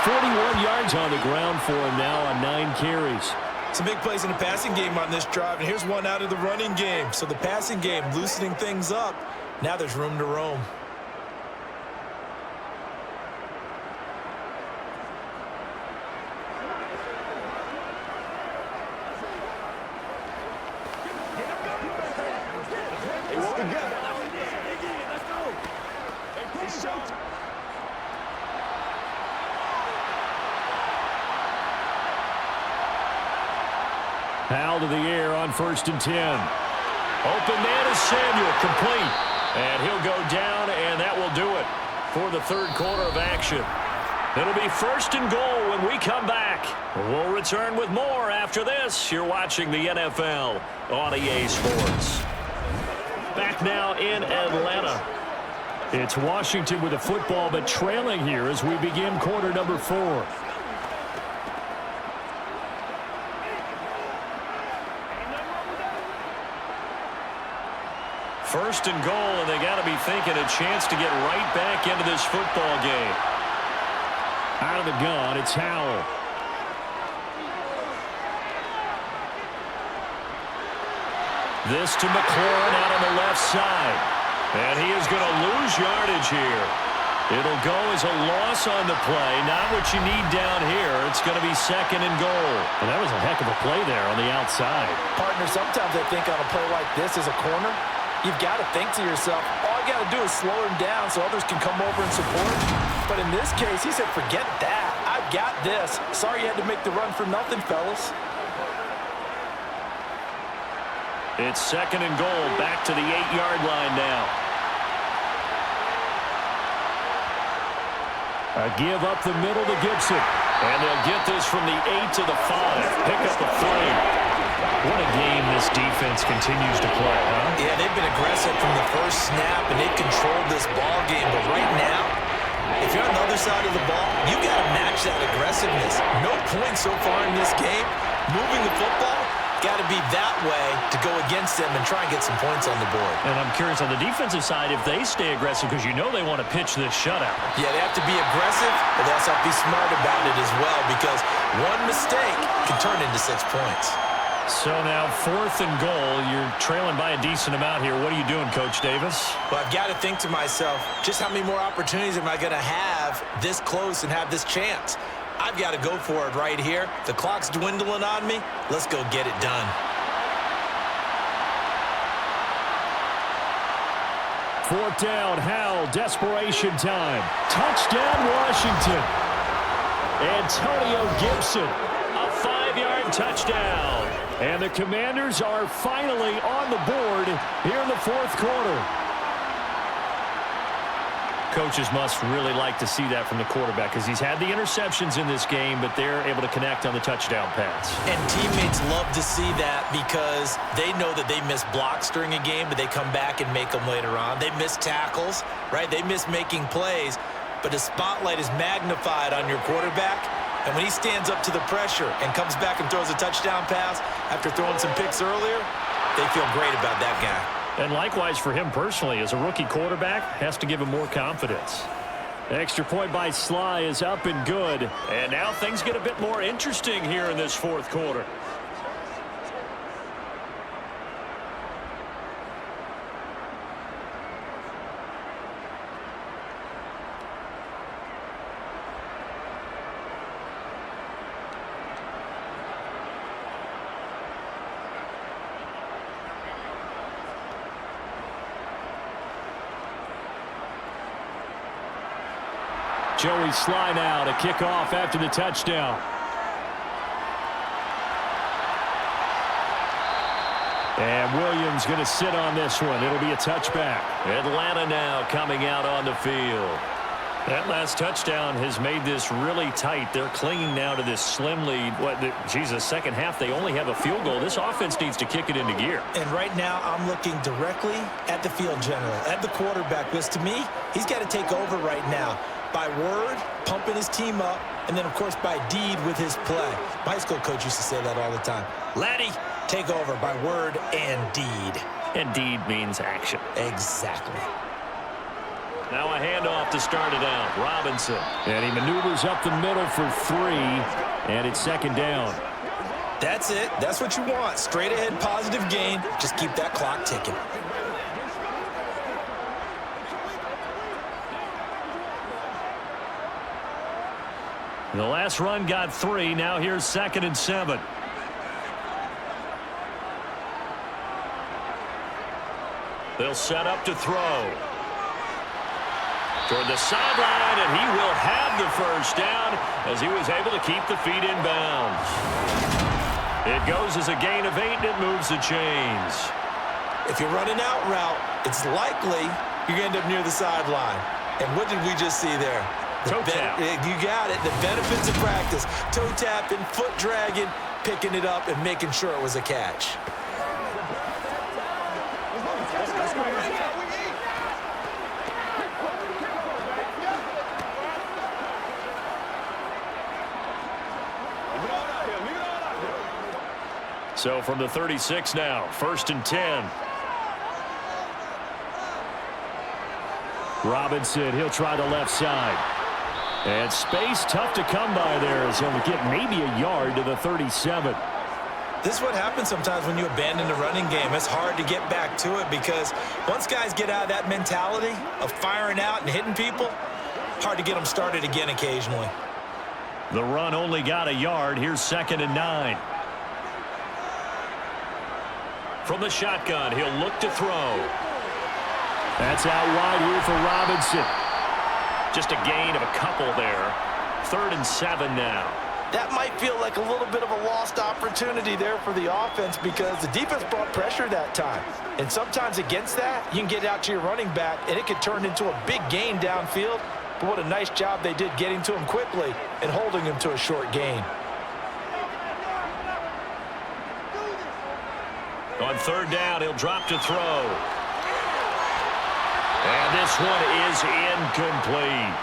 41 yards on the ground for him now on 9 carries. Some big plays in the passing game on this drive, and here's one out of the running game. So the passing game loosening things up. Now there's room to roam. They work together. Let's go. It's showtime. Howell to the air on first and 10. Open man is Samuel, complete. And he'll go down, and that will do it for the third quarter of action. It'll be first and goal when we come back. We'll return with more after this. You're watching the NFL on EA Sports. Back now in Atlanta. It's Washington with the football, but trailing here as we begin quarter number 4. First and goal, and they got to be thinking a chance to get right back into this football game. Out of the gun, it's Howell. This to McLaurin out on the left side. And he is going to lose yardage here. It'll go as a loss on the play. Not what you need down here. It's going to be second and goal. And that was a heck of a play there on the outside. Partner, sometimes I think on a play like this as a corner, you've got to think to yourself, all you got to do is slow him down so others can come over and support. But in this case, he said, forget that. I've got this. Sorry you had to make the run for nothing, fellas. It's 2nd and goal, back to the 8-yard line now. A give up the middle to Gibson. And they'll get this from the 8 to the 5. Pick up a 3. What a game this defense continues to play, huh? Yeah, they've been aggressive from the first snap, and they've controlled this ball game. But right now, if you're on the other side of the ball, you got to match that aggressiveness. No points so far in this game. Moving the football, got to be that way to go against them and try and get some points on the board. And I'm curious on the defensive side if they stay aggressive because you know they want to pitch this shutout. Yeah, they have to be aggressive, but they also have to be smart about it as well because one mistake can turn into 6 points. So now 4th and goal. You're trailing by a decent amount here. What are you doing, Coach Davis? Well, I've got to think to myself, just how many more opportunities am I going to have this close and have this chance? I've got to go for it right here. The clock's dwindling on me. Let's go get it done. 4th down, Howell, desperation time. Touchdown, Washington. Antonio Gibson. A 5-yard touchdown. And the Commanders are finally on the board here in the 4th quarter. Coaches must really like to see that from the quarterback because he's had the interceptions in this game, but they're able to connect on the touchdown pass. And teammates love to see that because they know that they miss blocks during a game, but they come back and make them later on. They miss tackles, right? They miss making plays, but the spotlight is magnified on your quarterback. And when he stands up to the pressure and comes back and throws a touchdown pass after throwing some picks earlier, they feel great about that guy. And likewise for him personally, as a rookie quarterback, has to give him more confidence. Extra point by Sly is up and good. And now things get a bit more interesting here in this 4th quarter. Joey Sly now to kick off after the touchdown. And Williams going to sit on this one. It'll be a touchback. Atlanta now coming out on the field. That last touchdown has made this really tight. They're clinging now to this slim lead. Second half, they only have a field goal. This offense needs to kick it into gear. And right now, I'm looking directly at the field general, at the quarterback, because to me, he's got to take over right now. By word, pumping his team up, and then, of course, by deed with his play. My high school coach used to say that all the time. Laddie, take over by word and deed. And deed means action. Exactly. Now a handoff to start it out. Robinson. And he maneuvers up the middle for 3, and it's 2nd down. That's it. That's what you want. Straight ahead, positive gain. Just keep that clock ticking. The last run got 3. Now here's 2nd and 7. They'll set up to throw. Toward the sideline, and he will have the first down as he was able to keep the feet in bounds. It goes as a gain of 8, and it moves the chains. If you're running out route, it's likely you're going to end up near the sideline. And what did we just see there? Toe tap. You got it. The benefits of practice. Toe tapping, foot dragging, picking it up, and making sure it was a catch. So from the 36 now, 1st and 10. Robinson, he'll try the left side. And space tough to come by there as he'll get maybe a yard to the 37. This is what happens sometimes when you abandon the running game. It's hard to get back to it because once guys get out of that mentality of firing out and hitting people, hard to get them started again occasionally. The run only got a yard. Here's 2nd and 9. From the shotgun, he'll look to throw. That's out wide here for Robinson. Just a gain of a couple there. 3rd and 7 now. That might feel like a little bit of a lost opportunity there for the offense because the defense brought pressure that time. And sometimes against that, you can get out to your running back, and it could turn into a big gain downfield. But what a nice job they did getting to him quickly and holding him to a short gain. On 3rd down, he'll drop to throw. And this one is incomplete.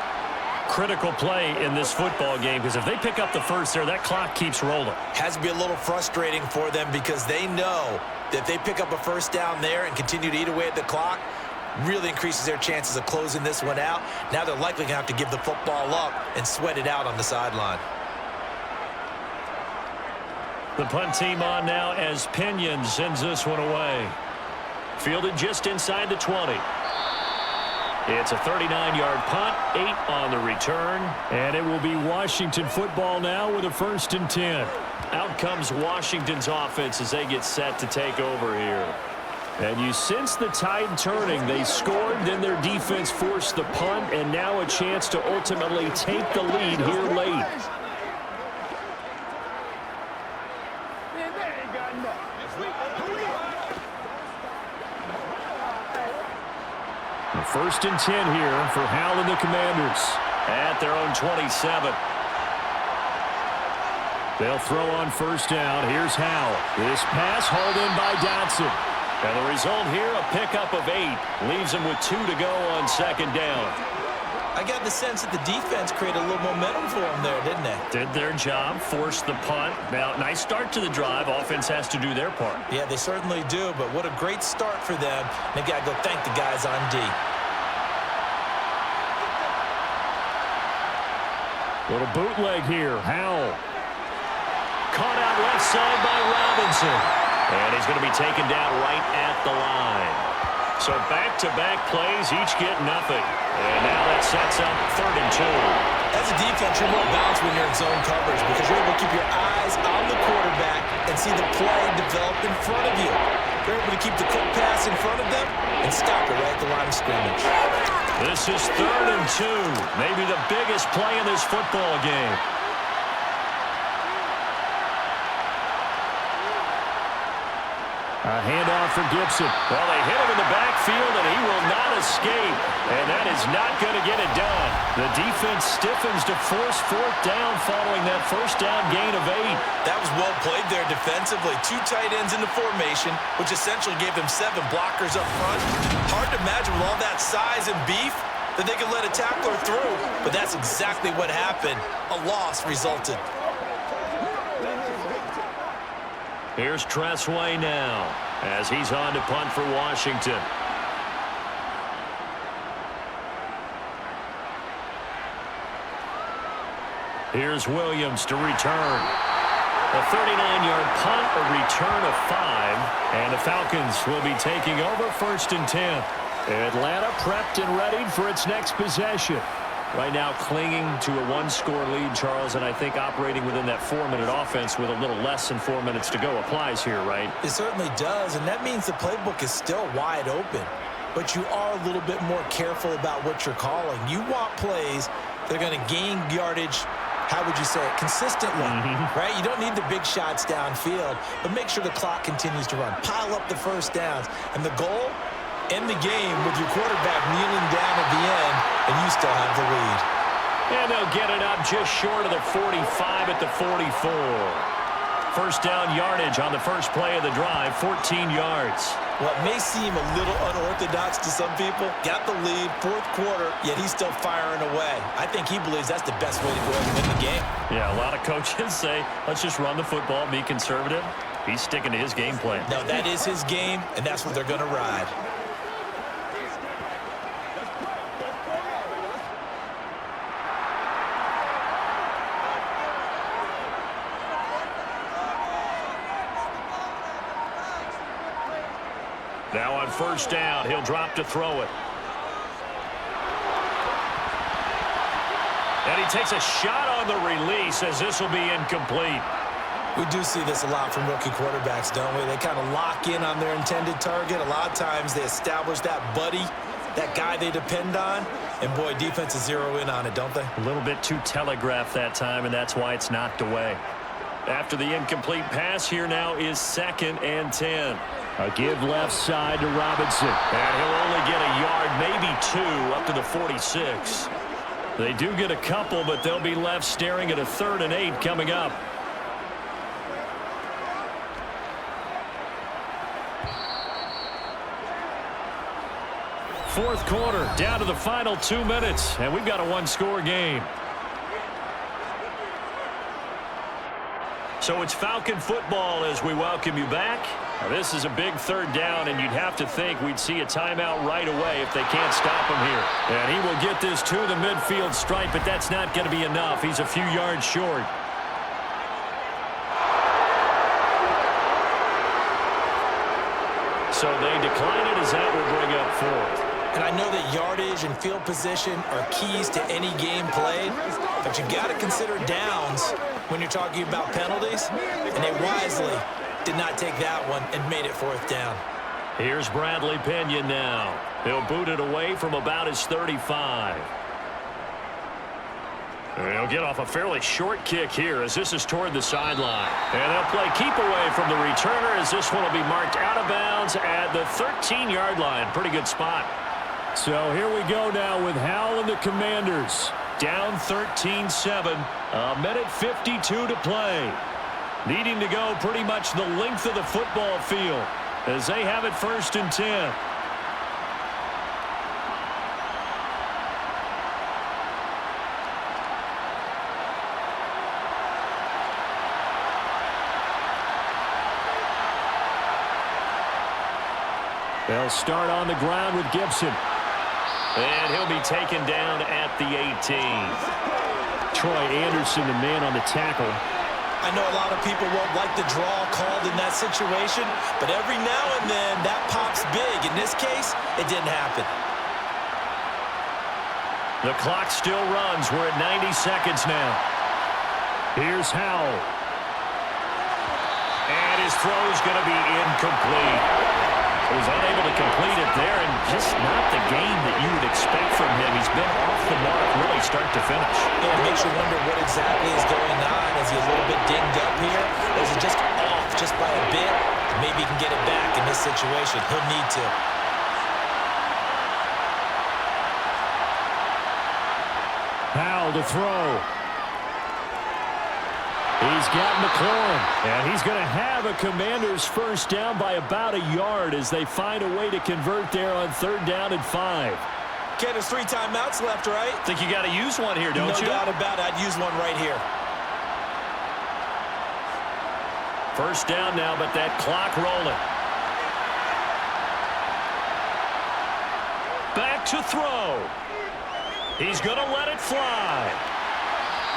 Critical play in this football game because if they pick up the first there, that clock keeps rolling. Has to be a little frustrating for them because they know that if they pick up a first down there and continue to eat away at the clock, really increases their chances of closing this one out. Now they're likely going to have to give the football up and sweat it out on the sideline. The punt team on now as Pinion sends this one away. Fielded just inside the 20. It's a 39-yard punt, 8 on the return. And it will be Washington football now with a 1st and 10. Out comes Washington's offense as they get set to take over here. And you sense the tide turning. They scored, then their defense forced the punt, and now a chance to ultimately take the lead here late. The 1st and 10 here for Howell and the Commanders. At their own 27. They'll throw on 1st down. Here's Howell. This pass hauled in by Dotson. And the result here, a pickup of 8. Leaves them with 2 to go on 2nd down. I got the sense that the defense created a little momentum for them there, didn't they? Did their job, forced the punt. Now, nice start to the drive. Offense has to do their part. Yeah, they certainly do, but what a great start for them. They've got to go thank the guys on D. Little bootleg here. Howell. Caught out left side by Robinson. And he's going to be taken down right at the line. So back-to-back plays, each get nothing. And now that sets up 3rd and 2. As a defense, you're more balanced when you're in zone coverage because you're able to keep your eyes on the quarterback and see the play develop in front of you. You're able to keep the quick pass in front of them and stop it right at the line of scrimmage. This is 3rd and 2. Maybe the biggest play in this football game. A handoff for Gibson. Well, they hit him in the backfield, and he will not escape. And that is not going to get it done. The defense stiffens to force 4th down following that 1st down gain of 8. That was well played there defensively. 2 tight ends in the formation, which essentially gave them 7 blockers up front. Hard to imagine with all that size and beef that they could let a tackler through. But that's exactly what happened. A loss resulted. Here's Tressway now as he's on to punt for Washington. Here's Williams to return. A 39-yard punt, a return of 5. And the Falcons will be taking over 1st and 10. Atlanta prepped and ready for its next possession. Right now clinging to a 1-score lead, Charles, and I think operating within that 4-minute offense with a little less than 4 minutes to go applies here, right? It certainly does, and that means the playbook is still wide open. But you are a little bit more careful about what you're calling. You want plays that are going to gain yardage, how would you say it, consistently, right? You don't need the big shots downfield, but make sure the clock continues to run. Pile up the first downs, and the goal, end the game with your quarterback kneeling down at the end, and you still have the lead. And they'll get it up just short of the 45 at the 44. 1st down yardage on the first play of the drive, 14 yards. What may seem a little unorthodox to some people, got the lead, 4th quarter, yet he's still firing away. I think he believes that's the best way to go ahead and win the game. Yeah, a lot of coaches say, let's just run the football, be conservative. He's sticking to his game plan. No, that is his game, and that's what they're going to ride. Now on 1st down, he'll drop to throw it. And he takes a shot on the release as this will be incomplete. We do see this a lot from rookie quarterbacks, don't we? They kind of lock in on their intended target. A lot of times they establish that buddy that guy they depend on. And, boy, defenses zero in on it, don't they? A little bit too telegraphed that time, and that's why it's knocked away. After the incomplete pass, here now is 2nd and 10. A give left side to Robinson. And he'll only get a yard, maybe 2, up to the 46. They do get a couple, but they'll be left staring at a 3rd and 8 coming up. Fourth quarter, down to the final 2 minutes, and we've got a one-score game. So it's Falcon football as we welcome you back. Now, this is a big 3rd down, and you'd have to think we'd see a timeout right away if they can't stop him here. And he will get this to the midfield stripe, but that's not going to be enough. He's a few yards short. So they decline it as that will bring up 4th. And I know that yardage and field position are keys to any game played, but you got to consider downs when you're talking about penalties, and they wisely did not take that one and made it 4th down. Here's Bradley Pinion now. He'll boot it away from about his 35. And he'll get off a fairly short kick here as this is toward the sideline. And they'll play keep away from the returner as this one will be marked out of bounds at the 13-yard line. Pretty good spot. So here we go now with Howell and the Commanders. Down 13-7, a minute 52 to play. Needing to go pretty much the length of the football field as they have it 1st and 10. They'll start on the ground with Gibson. And he'll be taken down at the 18. Troy Anderson, the man on the tackle. I know a lot of people won't like the draw called in that situation, but every now and then that pops big. In this case, it didn't happen. The clock still runs. We're at 90 seconds now. Here's Howell. And his throw is going to be incomplete. He was unable to complete it there, and just not the game that you would expect from him. He's been off the mark really start to finish. Yeah, it makes you wonder what exactly is going on. Is he a little bit dinged up here? Or is it just off just by a bit? Maybe he can get it back in this situation. He'll need to. Howell to throw. He's got McLaurin, and he's going to have a Commander's 1st down by about a yard as they find a way to convert there on 3rd down and 5. Okay, there's 3 timeouts left, right? Think you got to use one here, don't you? No doubt about it. I'd use one right here. 1st down now, but that clock rolling. Back to throw. He's going to let it fly.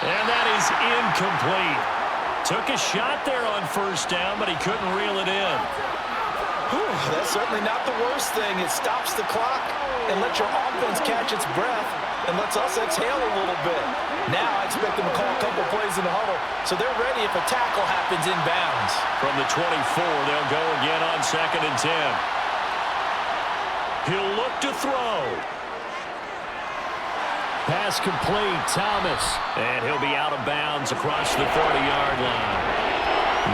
And that is incomplete. Took a shot there on 1st down, but he couldn't reel it in. Whew, that's certainly not the worst thing. It stops the clock and lets your offense catch its breath and lets us exhale a little bit. Now I expect them to call a couple plays in the huddle, so they're ready if a tackle happens in bounds. From the 24, they'll go again on 2nd and 10. He'll look to throw. Pass complete, Thomas. And he'll be out of bounds across the 30-yard line.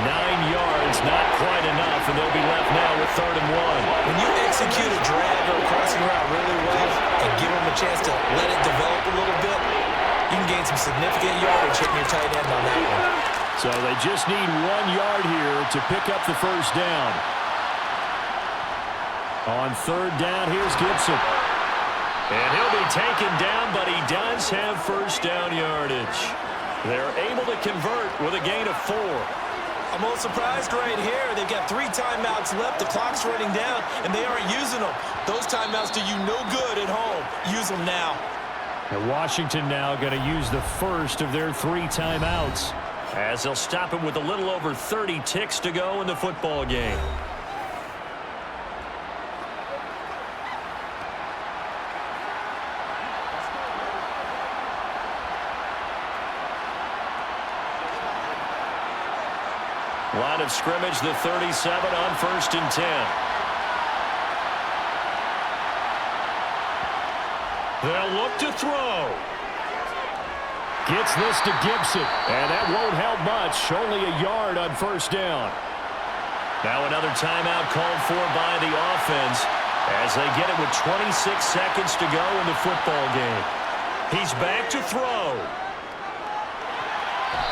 9 yards, not quite enough, and they'll be left now with 3rd and 1. When you execute a drag or a crossing route really well and give them a chance to let it develop a little bit, you can gain some significant yardage hitting your tight end on that one. So they just need 1 yard here to pick up the 1st down. On 3rd down, here's Gibson. And he'll be taken down, but he does have 1st down yardage. They're able to convert with a gain of 4. I'm a little surprised right here. They've got 3 timeouts left. The clock's running down, and they aren't using them. Those timeouts do you no good at home. Use them now. And Washington now going to use the 1st of their 3 timeouts. As they'll stop him with a little over 30 ticks to go in the football game. Line of scrimmage, the 37 on 1st and 10. They'll look to throw. Gets this to Gibson, and that won't help much. Only a yard on first down. Now another timeout called for by the offense as they get it with 26 seconds to go in the football game. He's back to throw.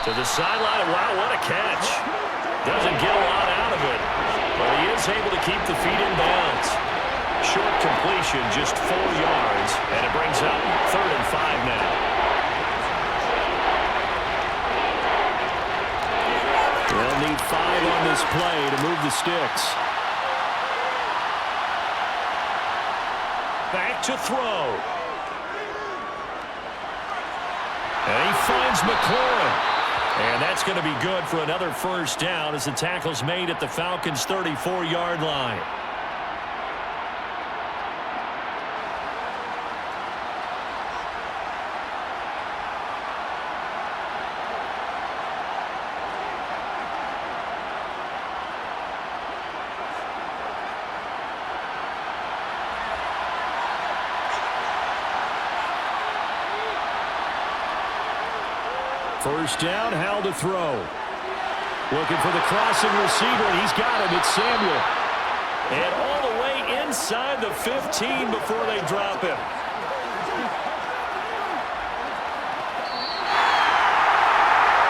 To the sideline. Wow, what a catch. Doesn't get a lot out of it, but he is able to keep the feet in bounds. Short completion, just 4 yards, and it brings up 3rd and 5 now. They'll need 5 on this play to move the sticks. Back to throw. And he finds McLaurin. And that's going to be good for another first down as the tackle's made at the Falcons' 34-yard line. First down, Hal to throw. Looking for the crossing receiver, and he's got him. It's Samuel. And all the way inside the 15 before they drop him.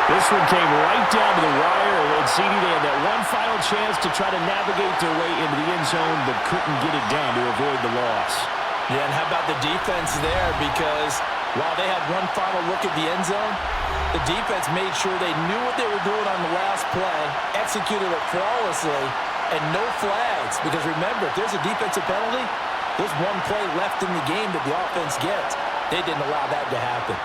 This one came right down to the wire, and CD, they had that one final chance to try to navigate their way into the end zone, but couldn't get it done to avoid the loss. Yeah, and how about the defense there? Because while they had one final look at the end zone, the defense made sure they knew what they were doing on the last play, executed it flawlessly, and no flags. Because remember, if there's a defensive penalty, there's one play left in the game that the offense gets. They didn't allow that to happen.